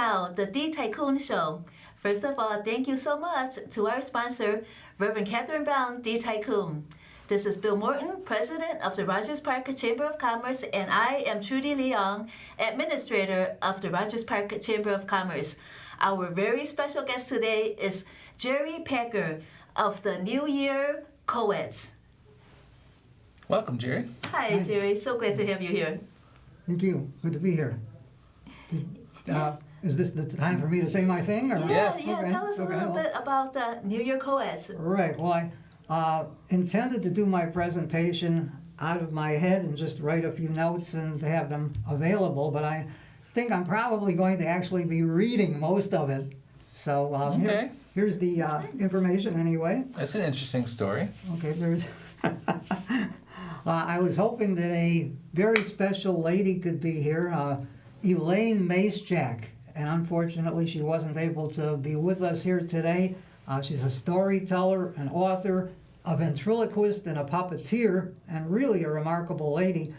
now the D Tycoon Show. First of all, thank you so much to our sponsor, Reverend Catherine Brown, D Tycoon. This is Bill Morton, President of the Rogers Park Chamber of Commerce, and I am Trudy Leong, Administrator of the Rogers Park Chamber of Commerce. Our very special guest today is Jerry Packer of the New Year Co-eds. Welcome, Jerry. Hi, Jerry. So glad to have you here. Thank you. Good to be here. Yes. Is this the time for me to say my thing? Or? Yes. Yeah. Okay, Tell us a okay, little well- bit about the New Year Co-eds. Right. Well, I intended to do my presentation out of my head and just write a few notes and to have them available, but I think I'm probably going to actually be reading most of it. So Okay. here's the information anyway. That's an interesting story. Okay, there's. I was hoping that a very special lady could be here, Elaine Macejack, and unfortunately she wasn't able to be with us here today. She's a storyteller, an author, a ventriloquist, and a puppeteer, and really a remarkable lady.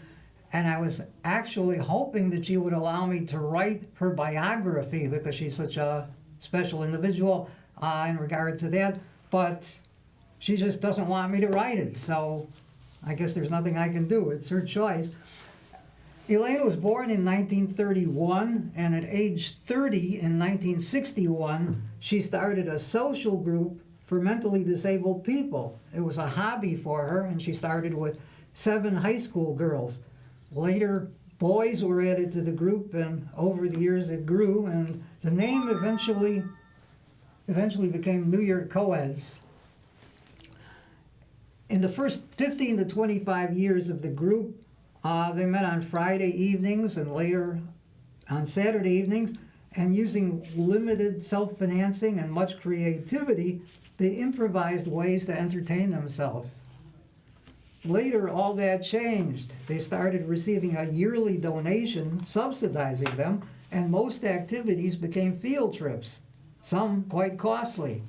And I was actually hoping that she would allow me to write her biography because she's such a special individual in regard to that. But she just doesn't want me to write it, so I guess there's nothing I can do. It's her choice. Elaine was born in 1931, and at age 30 in 1961, she started a social group for mentally disabled people. It was a hobby for her, and she started with 7 high school girls. Later, boys were added to the group, and over the years it grew, and the name eventually became New Year Co-eds. In the first 15 to 25 years of the group, they met on Friday evenings and later on Saturday evenings, and using limited self-financing and much creativity, they improvised ways to entertain themselves. Later, all that changed. They started receiving a yearly donation subsidizing them, and most activities became field trips, some quite costly.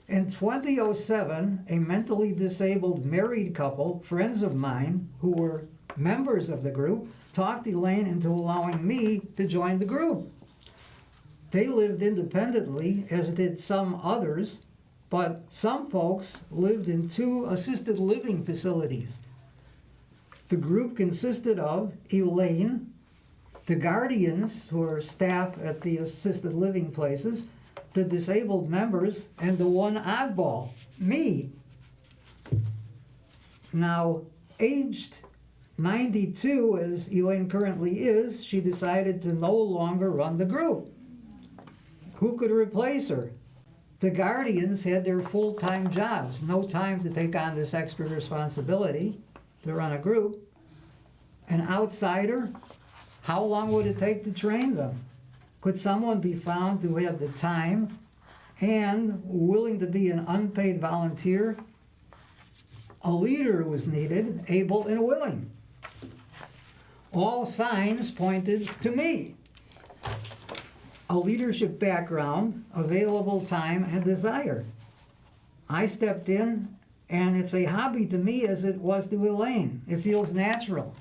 In 2007, a mentally disabled married couple, friends of mine, who were members of the group, talked Elaine into allowing me to join the group. They lived independently, as did some others, but some folks lived in 2 assisted living facilities. The group consisted of Elaine, the guardians, who are staff at the assisted living places, the disabled members, and the one oddball, me. Now, aged 92, as Elaine currently is, she decided to no longer run the group. Who could replace her? The guardians had their full-time jobs, no time to take on this extra responsibility to run a group. An outsider, how long would it take to train them? Could someone be found who had the time and willing to be an unpaid volunteer? A leader was needed, able and willing. All signs pointed to me. A leadership background, available time, and desire. I stepped in, and it's a hobby to me as it was to Elaine. It feels natural.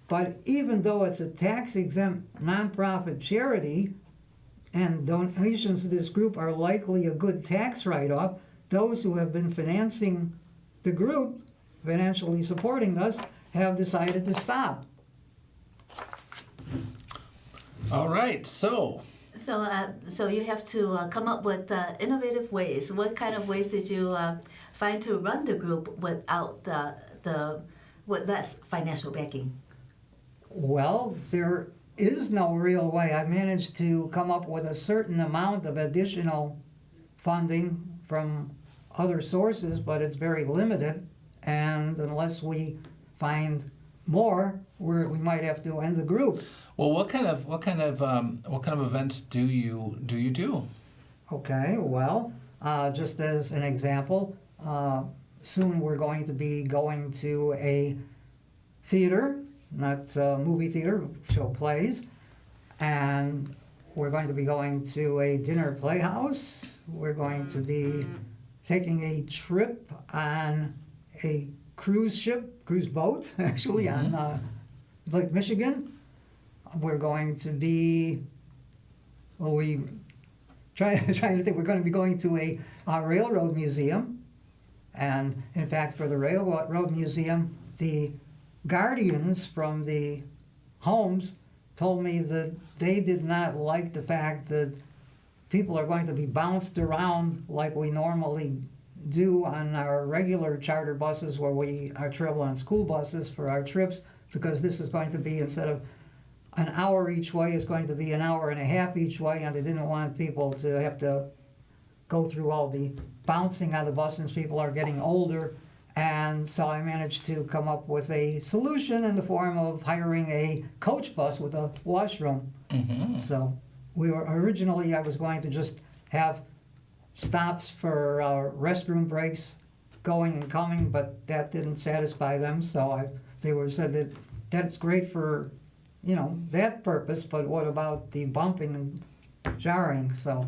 But even though it's a tax-exempt nonprofit charity, and donations to this group are likely a good tax write-off, those who have been financing the group, financially supporting us, have decided to stop. All right, so So you have to come up with innovative ways. What kind of ways did you find to run the group without with less financial backing? Well, there is no real way. I managed to come up with a certain amount of additional funding from other sources, but it's very limited. And unless we find more, we might have to end the group. well, what kind of events do you do? Okay, well, just as an example, soon we're going to be going to a theater, not a movie theater, show plays, and we're going to be going to a dinner playhouse. We're going to be taking a trip on a cruise boat, actually, on Lake Michigan. We're going to be Well, we trying to think we're going to be going to a railroad museum, and in fact, for the railroad museum, the guardians from the homes told me that they did not like the fact that people are going to be bounced around like we normally do on our regular charter buses where we are traveling on school buses for our trips, because this is going to be, instead of an hour each way, it's going to be an hour and a half each way, and they didn't want people to have to go through all the bouncing on the bus since people are getting older. And so I managed to come up with a solution in the form of hiring a coach bus with a washroom. Mm-hmm. So we were originally, I was going to just have stops for restroom breaks going and coming, but that didn't satisfy them. So they said that that's great for, that purpose, but what about the bumping and jarring? So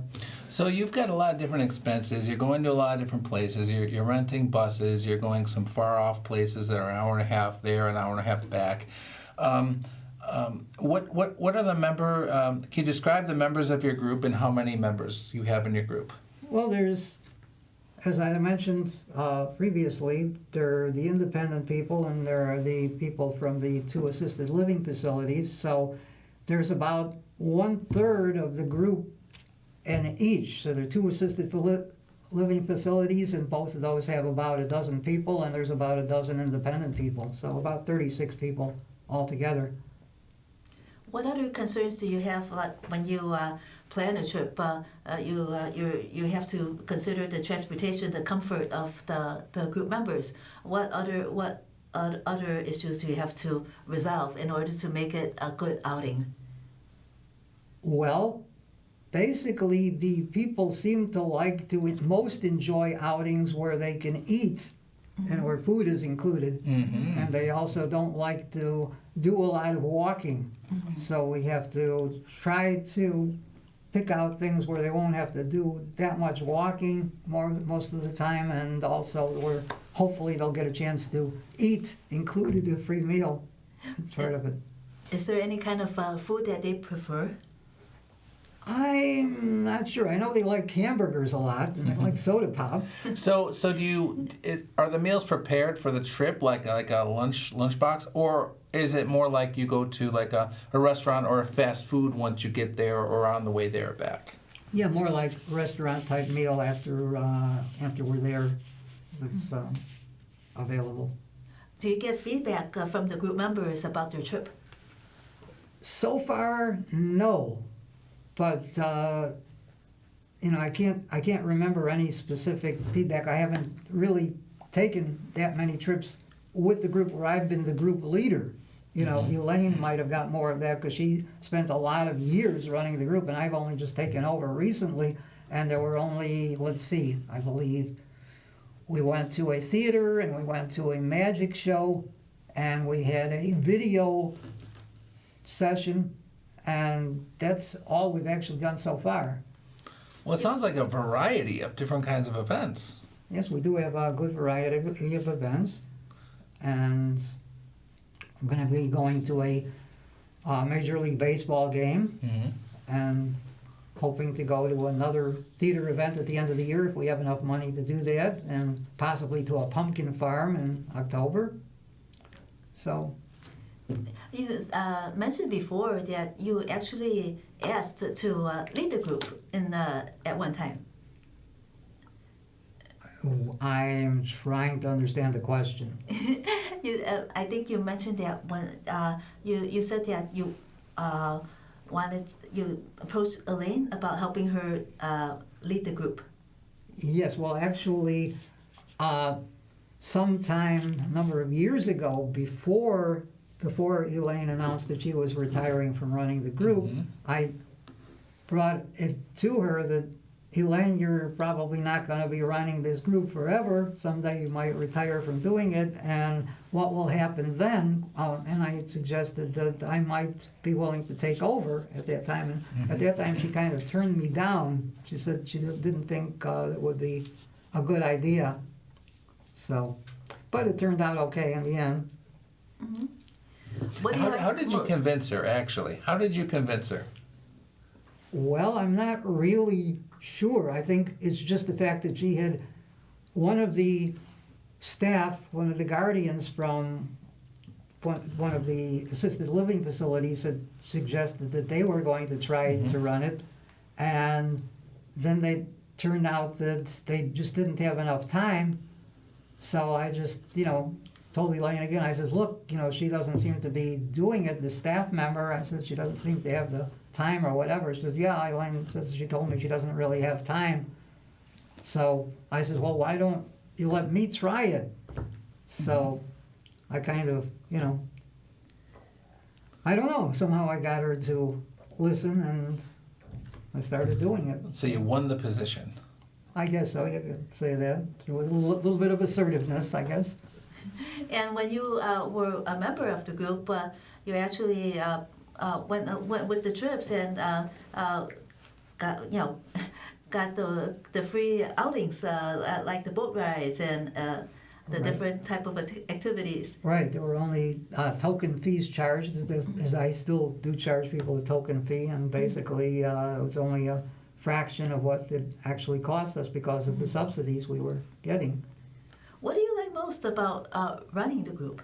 you've got a lot of different expenses. You're going to a lot of different places. You're renting buses. You're going some far off places that are an hour and a half there, an hour and a half back. What are the can you describe the members of your group and how many members you have in your group? Well, there's, as I mentioned previously, there are the independent people and there are the people from the 2 assisted living facilities. So there's about 1/3 of the group in each. So there are 2 assisted living facilities, and both of those have about a dozen people, and there's about a dozen independent people. So about 36 people altogether. What other concerns do you have, like when you plan a trip? You have to consider the transportation, the comfort of the group members. What other issues do you have to resolve in order to make it a good outing? Well, basically, the people seem to like to most enjoy outings where they can eat and where food is included. Mm-hmm. And they also don't like to do a lot of walking. So we have to try to pick out things where they won't have to do that much walking most of the time, and also where hopefully they'll get a chance to eat, included a free meal, part of it. Is there any kind of food that they prefer? I'm not sure. I know they like hamburgers a lot, and they like soda pop. So are the meals prepared for the trip, like a lunchbox, or is it more like you go to like a restaurant or a fast food once you get there or on the way there or back? Yeah, more like restaurant type meal after we're there. That's available. Do you get feedback from the group members about their trip? So far, no. But I can't remember any specific feedback. I haven't really taken that many trips with the group where I've been the group leader. Elaine might have got more of that because she spent a lot of years running the group, and I've only just taken over recently. And there were only, I believe, we went to a theater and we went to a magic show, and we had a video session. And that's all we've actually done so far. Well, it sounds like a variety of different kinds of events. Yes, we do have a good variety of events. And I'm going to be going to a Major League Baseball game, and hoping to go to another theater event at the end of the year if we have enough money to do that, and possibly to a pumpkin farm in October. So... You mentioned before that you actually asked to lead the group at one time. I am trying to understand the question. I think you mentioned that when you said that you you approached Elaine about helping her lead the group. Yes, well, actually, sometime a number of years ago, before Elaine announced that she was retiring from running the group, I brought it to her that, Elaine, you're probably not going to be running this group forever. Someday you might retire from doing it, and what will happen then? And I had suggested that I might be willing to take over at that time. And at that time, she kind of turned me down. She said she didn't think it would be a good idea. So, but it turned out okay in the end. What do you like How did you most? convince her, actually? How did you convince her? Well, I'm not really sure. I think it's just the fact that she had one of the staff, one of the guardians from one of the assisted living facilities had suggested that they were going to try to run it, and then they turned out that they just didn't have enough time. So I just, told Elaine again, I says, look, she doesn't seem to be doing it, the staff member. I says, she doesn't seem to have the time or whatever. She says, yeah, Elaine says she told me she doesn't really have time. So I says, well, why don't you let me try it? So I kind of, I don't know, somehow I got her to listen and I started doing it. So you won the position. I guess so, you could say that. With a little bit of assertiveness, I guess. And when you were a member of the group, you actually went with the trips and got got the free outings like the boat rides and the Right. different type of activities. Right, there were only token fees charged, as I still do charge people a token fee, and basically it was only a fraction of what it actually cost us because of the subsidies we were getting. What do you like most about running the group?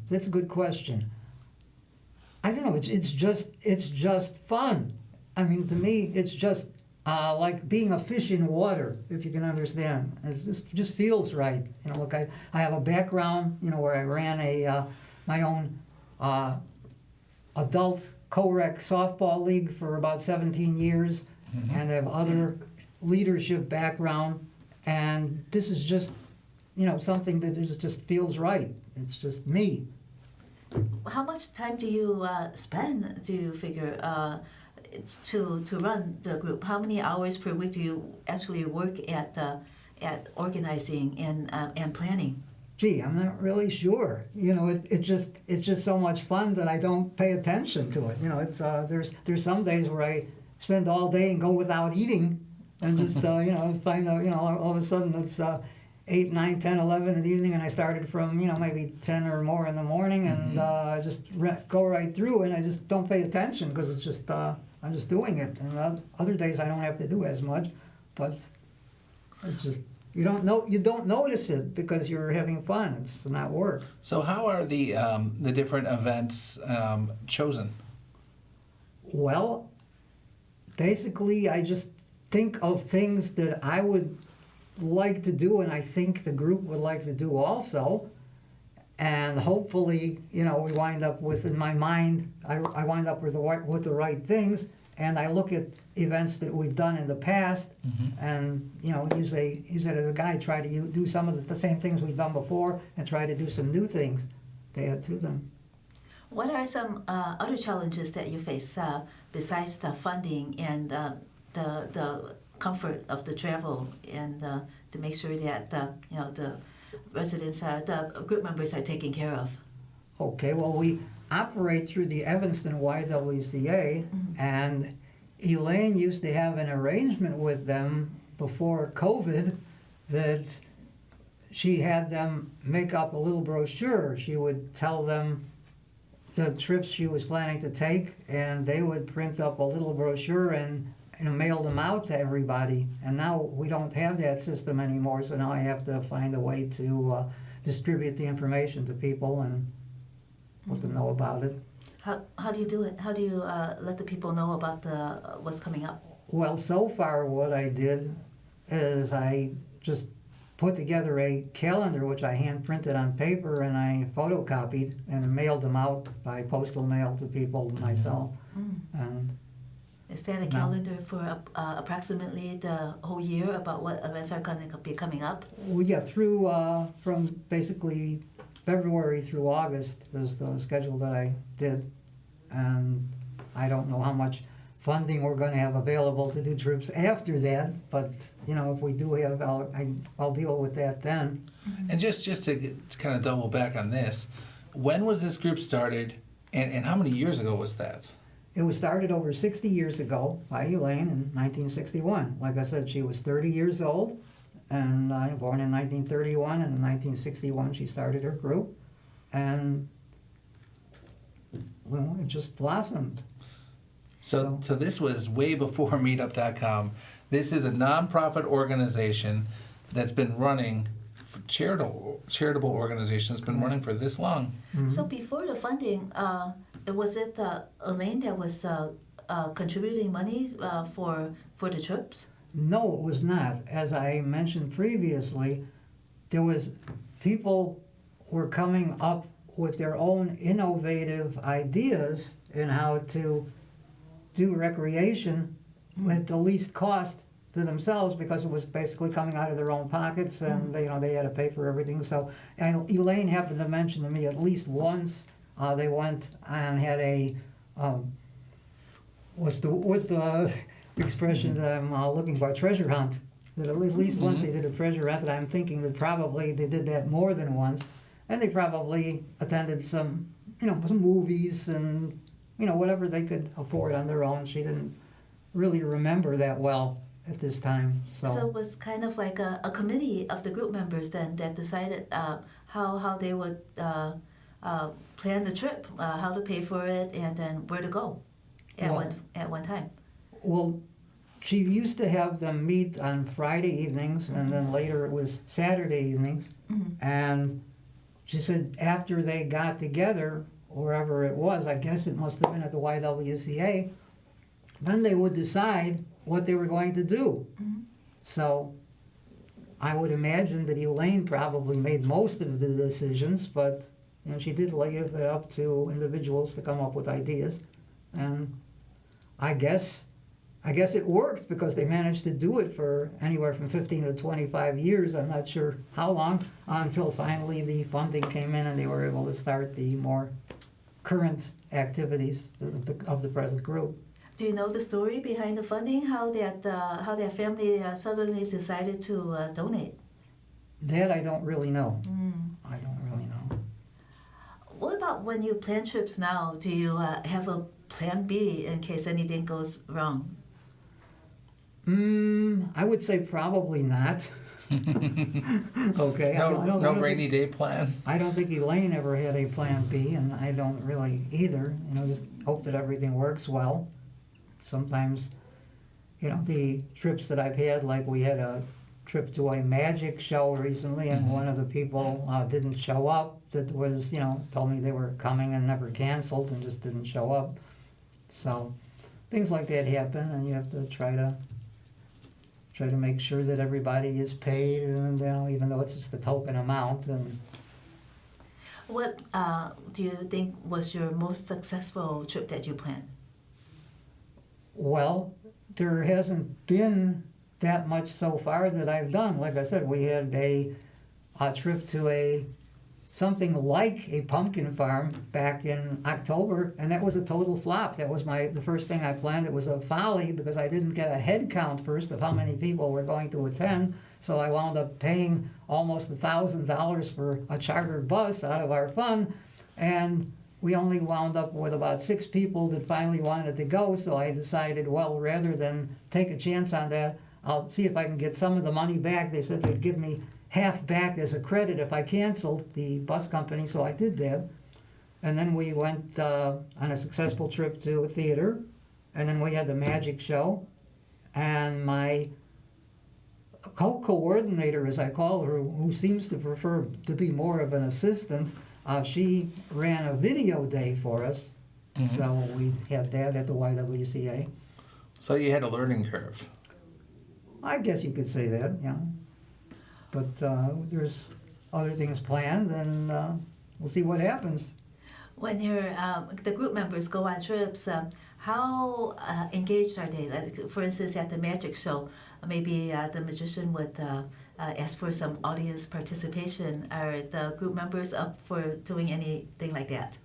That's a good question. I don't know, it's just fun. I mean, to me, it's just like being a fish in water, if you can understand. It just feels right. Look, I have a background, where I ran my own adult co-rec softball league for about 17 years, and I have other leadership background, and this is just, something that just feels right. It's just me. How much time do you spend, do you figure, to run the group? How many hours per week do you actually work at organizing and planning? Gee, I'm not really sure. It's just so much fun that I don't pay attention to it. There's some days where I spend all day and go without eating, and just find out all of a sudden it's 8, 9, 10, 11 in the evening, and I started from maybe 10 or more in the morning, and I just go right through, and I just don't pay attention because it's just I'm just doing it. And other days I don't have to do as much, but it's just you don't notice it because you're having fun. It's not work. So how are the different events chosen? Well, basically, I just think of things that I would like to do, and I think the group would like to do also. And hopefully, we wind up with, in my mind, I wind up with the right things, and I look at events that we've done in the past, and use it as a guide, try to do some of the same things we've done before, and try to do some new things to add to them. What are some other challenges that you face besides the funding and the comfort of the travel and to make sure that the residents the group members are taken care of? Okay, well, we operate through the Evanston YWCA, and Elaine used to have an arrangement with them before COVID that she had them make up a little brochure. She would tell them the trips she was planning to take, and they would print up a little brochure and mail them out to everybody. And now we don't have that system anymore, so now I have to find a way to distribute the information to people and let them know about it. How do you do it? How do you let the people know about what's coming up? Well, so far what I did is I just put together a calendar which I hand printed on paper and I photocopied and mailed them out by postal mail to people myself. And is that a calendar for approximately the whole year about what events are going to be coming up? we got through from basically February through August is the schedule that I did, and I don't know how much funding we're going to have available to do trips after that, but if we do have, I'll deal with that then. And just to kind of double back on this, when was this group started, and how many years ago was that? It was started over 60 years ago by Elaine in 1961. Like I said, she was 30 years old, and born in 1931, and in 1961 she started her group, and it just blossomed. So this was way before Meetup.com. This is a nonprofit organization that's been running, charitable organization that's been running for this long. So before the funding, was it Elaine that was contributing money for the trips? No, it was not. As I mentioned previously, there was people were coming up with their own innovative ideas in how to do recreation at the least cost to themselves, because it was basically coming out of their own pockets, and they had to pay for everything. So, and Elaine happened to mention to me at least once they went and had a what's the expression that I'm looking for? Treasure hunt. That at least once they did a treasure hunt, and I'm thinking that probably they did that more than once, and they probably attended some movies and whatever they could afford on their own. She didn't really remember that well at this time. So it was kind of like a committee of the group members then that decided how they would plan the trip, how to pay for it, and then where to go at one time. Well, she used to have them meet on Friday evenings, and then later it was Saturday evenings. And she said after they got together, wherever it was, I guess it must have been at the YWCA, then they would decide what they were going to do. So I would imagine that Elaine probably made most of the decisions, but she did leave it up to individuals to come up with ideas. And I guess it worked, because they managed to do it for anywhere from 15 to 25 years. I'm not sure how long, until finally the funding came in and they were able to start the more current activities of the present group. Do you know the story behind the funding? How that family suddenly decided to donate? That I don't really know. I don't really know. What about when you plan trips now? Do you have a plan B in case anything goes wrong? I would say probably not. Okay. I don't Rainy day plan. I don't think Elaine ever had a plan B, and I don't really either. Just hope that everything works well. Sometimes, the trips that I've had, like we had a trip to a magic show recently, and one of the people didn't show up. That was, told me they were coming and never canceled and just didn't show up. So things like that happen, and you have to try to make sure that everybody is paid, and even though it's just a token amount. And what do you think was your most successful trip that you planned? Well, there hasn't been that much so far that I've done. Like I said, we had a trip to something like a pumpkin farm back in October, and that was a total flop. That was the first thing I planned. It was a folly, because I didn't get a head count first of how many people were going to attend, so I wound up paying almost $1,000 for a chartered bus out of our fund, and we only wound up with about 6 people that finally wanted to go. So I decided, well, rather than take a chance on that, I'll see if I can get some of the money back. They said they'd give me half back as a credit if I canceled, the bus company, so I did that. And then we went on a successful trip to a theater, and then we had the magic show, and my co-coordinator, as I call her, who seems to prefer to be more of an assistant, she ran a video day for us. So we had that at the YWCA. So you had a learning curve. I guess you could say that, yeah. But there's other things planned, and we'll see what happens. When the group members go on trips, how engaged are they? Like, for instance, at the magic show, maybe the magician would ask for some audience participation. Are the group members up for doing anything like that?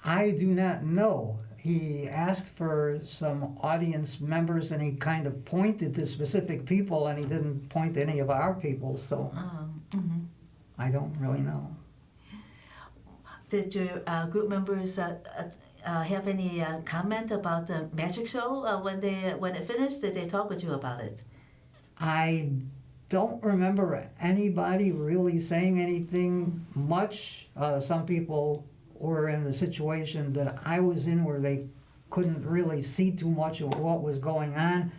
I do not know. He asked for some audience members, and he kind of pointed to specific people, and he didn't point to any of our people, so I don't really know. Did your group members have any comment about the magic show when it finished? Did they talk with you about it? I don't remember anybody really saying anything much. Some people were in the situation that I was in, where they couldn't really see too much of what was going on.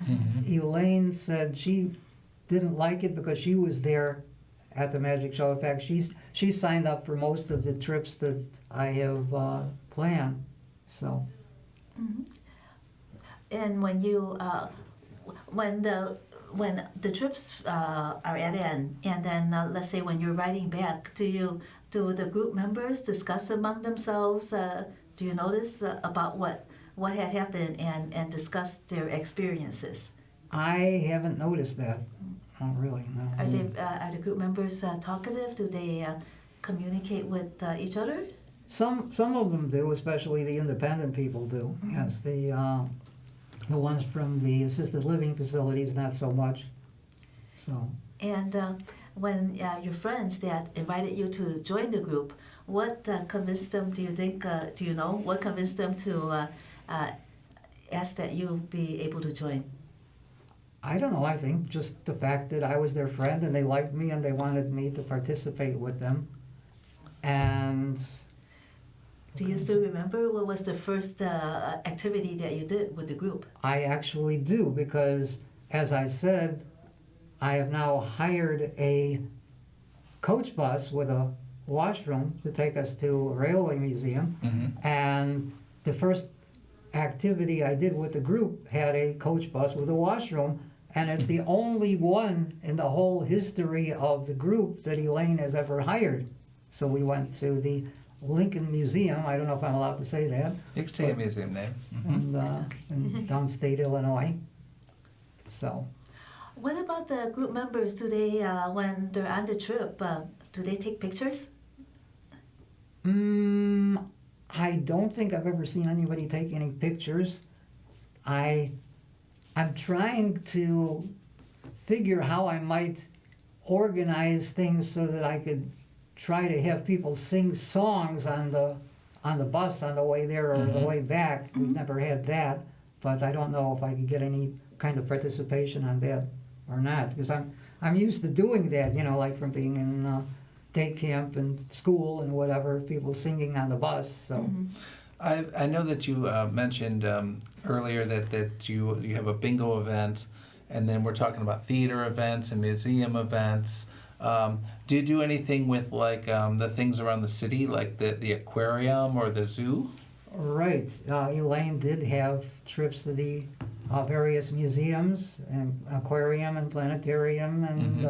Elaine said she didn't like it because she was there at the magic show. In fact, she signed up for most of the trips that I have planned. So And when you when the trips are at end, and then let's say when you're riding back, do the group members discuss among themselves? Do you notice about what had happened and discuss their experiences? I haven't noticed that. Not really, no. Are the group members talkative? Do they communicate with each other? Some of them do, especially the independent people do. Yes, the ones from the assisted living facilities, not so much. So And when your friends that invited you to join the group, what convinced them, do you think, do you know, what convinced them to ask that you be able to join? I don't know. I think just the fact that I was their friend and they liked me and they wanted me to participate with them. And Do you still remember what was the first activity that you did with the group? I actually do, because as I said, I have now hired a coach bus with a washroom to take us to a railway museum. And the first activity I did with the group had a coach bus with a washroom, and it's the only one in the whole history of the group that Elaine has ever hired. So we went to the Lincoln Museum. I don't know if I'm allowed to say that. You can say a museum name. In downstate Illinois. So What about the group members? Do they, when they're on the trip, do they take pictures? I don't think I've ever seen anybody take any pictures. I'm trying to figure how I might organize things so that I could try to have people sing songs on the bus on the way there or the way back. We've never had that, but I don't know if I could get any kind of participation on that or not, because I'm used to doing that, you know, like from being in day camp and school and whatever, people singing on the bus. So I know that you mentioned earlier that you have a bingo event, and then we're talking about theater events and museum events. Do you do anything with like the things around the city, like the aquarium or the zoo? Right. Elaine did have trips to the various museums and aquarium and planetarium and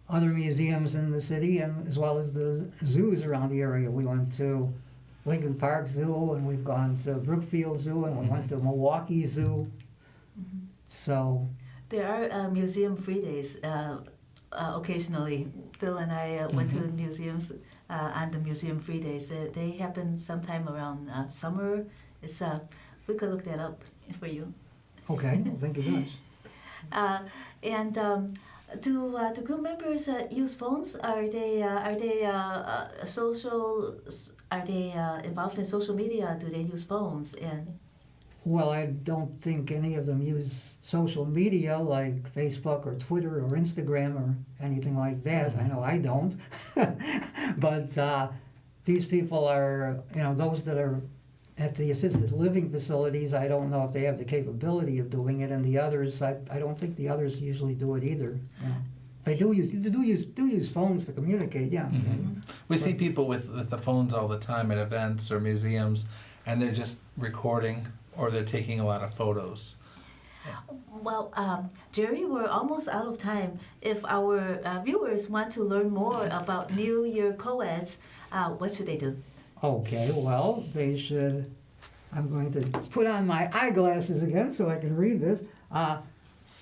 other museums in the city, and as well as the zoos around the area. We went to Lincoln Park Zoo, and we've gone to Brookfield Zoo, and we went to Milwaukee Zoo. So There are museum free days occasionally. Bill and I went to museums on the museum free days. They happen sometime around summer. It's we could look that up for you. okay, well, thank you much. Do the group members use phones? Are they social? Are they involved in social media? Do they use phones? And Well, I don't think any of them use social media like Facebook or Twitter or Instagram or anything like that. I know I don't. But these people are, you know, those that are at the assisted living facilities, I don't know if they have the capability of doing it, and the others, I don't think the others usually do it either. You know. They do use phones to communicate, yeah. We see people with the phones all the time at events or museums, and they're just recording or they're taking a lot of photos. well, Jerry, we're almost out of time. If our viewers want to learn more about New Year co-eds, what should they do? Okay, well, they should, I'm going to put on my eyeglasses again so I can read this.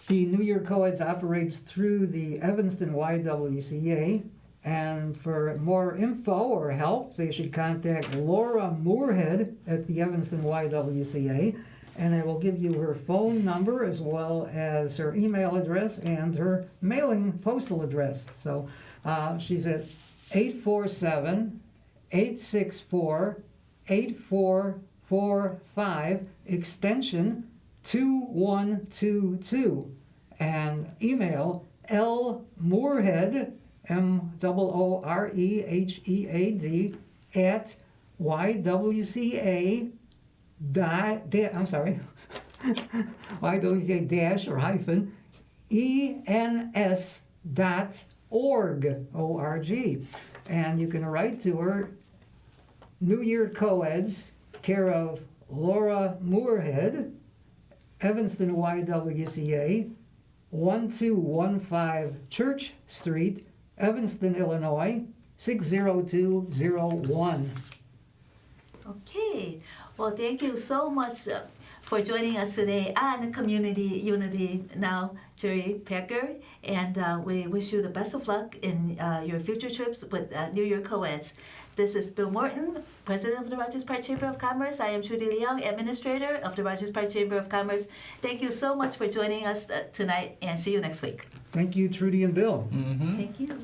The New Year Co-eds operates through the Evanston YWCA, and for more info or help, they should contact Laura Moorhead at the Evanston YWCA, and I will give you her phone number as well as her email address and her mailing postal address. So she's at 847-864-8445, extension 2122, and email lmoorhead, MOOREHEAD, at ywca.org. I'm sorry. Why don't you say dash or hyphen? ENS.org, O-R-G. And you can write to her, New Year Co-eds, care of Laura Moorhead, Evanston, YWCA, 1215 Church Street, Evanston, Illinois, 60201. Okay. Well, thank you so much for joining us today on Community Unity Now, Jerry Packer. And we wish you the best of luck in your future trips with New Year Co-eds. This is Bill Morton, President of the Rogers Park Chamber of Commerce. I am Trudy Leong, Administrator of the Rogers Park Chamber of Commerce. Thank you so much for joining us tonight, and see you next week. Thank you, Trudy and Bill. Mm-hmm. Thank you.